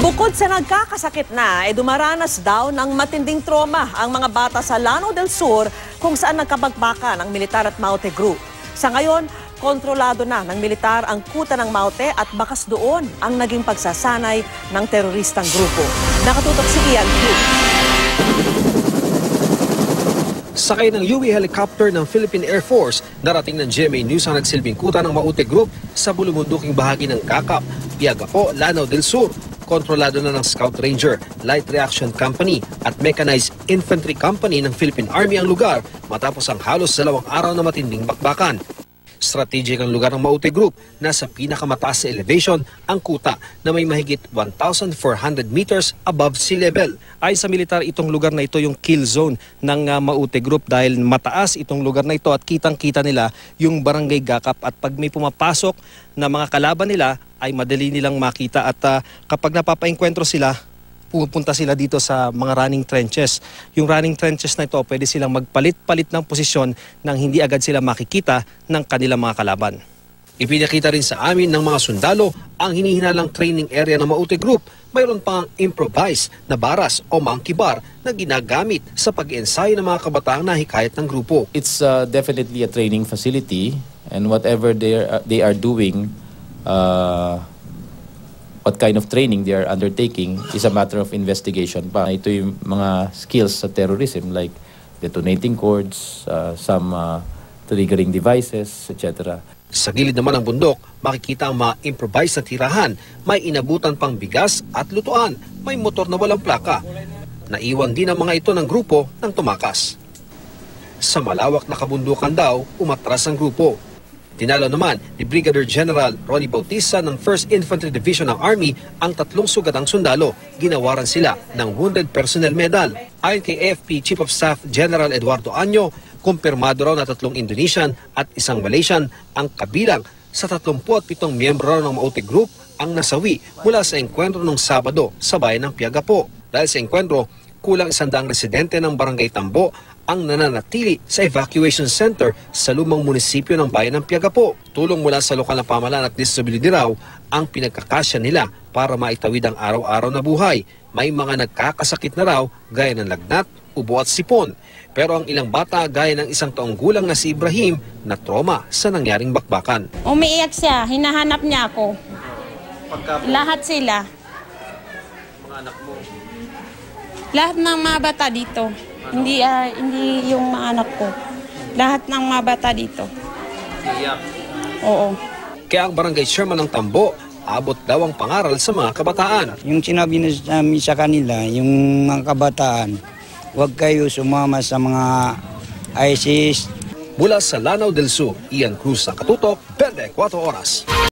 Bukod sa nagkakasakit na, dumaranas daw ng matinding trauma ang mga bata sa Lanao del Sur kung saan nagkabagbakan ang militar at Maute Group. Sa ngayon, kontrolado na ng militar ang kuta ng Maute at bakas doon ang naging pagsasanay ng teroristang grupo. Nakatutok si Ian Cruz. Sakay ng UE helicopter ng Philippine Air Force, narating ng GMA News ang nagsilbing kuta ng Maute Group sa bulumunduking bahagi ng Kakap, Piagapo, Lanao del Sur. Kontrolado na ng Scout Ranger, Light Reaction Company at Mechanized Infantry Company ng Philippine Army ang lugar matapos ang halos 2 araw na matinding bakbakan. Strategic ang lugar ng Maute Group, nasa pinakamataas sa elevation ang kuta na may mahigit 1,400 meters above sea level. Ayon sa militar, itong lugar na ito yung kill zone ng Maute Group dahil mataas itong lugar na ito at kitang-kita nila yung barangay Gakap at pag may pumapasok na mga kalaban nila ay madali nilang makita at kapag napapaengkwentro sila, pupunta sila dito sa mga running trenches. Yung running trenches na ito, pwede silang magpalit-palit ng posisyon nang hindi agad sila makikita ng kanilang mga kalaban. Ipinakita rin sa amin ng mga sundalo ang hinihinalang training area ng Maute Group. Mayroon pang improvised na baras o monkey bar na ginagamit sa pag-ensayo ng mga kabataang nahikayat ng grupo. It's definitely a training facility and whatever they are doing, what kind of training they are undertaking is a matter of investigation pa. Ito yung mga skills sa terrorism like detonating cords, some triggering devices, etc. Sa gilid naman ng bundok, makikita ang mga improvised na tirahan. May inabutan pang bigas at lutuan. May motor na walang plaka. Naiwan din ang mga ito ng grupo nang tumakas. Sa malawak na kabundukan daw, umatras ang grupo. Tinalo naman ni Brigadier General Ronnie Bautista ng 1st Infantry Division ng Army ang 3 sugatang sundalo. Ginawaran sila ng Wounded Personnel Medal. Ayon kay AFP Chief of Staff General Eduardo Año, kumpirmado raw na 3 Indonesian at 1 Malaysian ang kabilang sa 37 miyembro raw ng Maute Group ang nasawi mula sa engkwentro ng Sabado sa bayan ng Piagapo. Dahil sa engkwentro, kulang 100 residente ng Barangay Tambo ang nananatili sa evacuation center sa lumang munisipyo ng bayan ng Piagapo. Tulong mula sa lokal na pamahalaan at disability raw ang pinagkakasya nila para maitawid ang araw-araw na buhay. May mga nagkakasakit na raw gaya ng lagnat, ubo at sipon. Pero ang ilang bata gaya ng 1 taong gulang na si Ibrahim na trauma sa nangyaring bakbakan. Umiiyak siya, hinahanap niya ako. Lahat sila. Mga anak mo? Lahat ng mga bata dito. Hindi yung mga anak ko. Lahat ng mga bata dito. Iyak. Oo. Kaya ang barangay chairman ng Tambo, abot daw ang pangaral sa mga kabataan. Yung sinabi namin sa kanila, yung mga kabataan, huwag kayo sumama sa mga ISIS. Mula sa Lanao del Sur, Ian Cruz, ang Katutok, 24 Oras.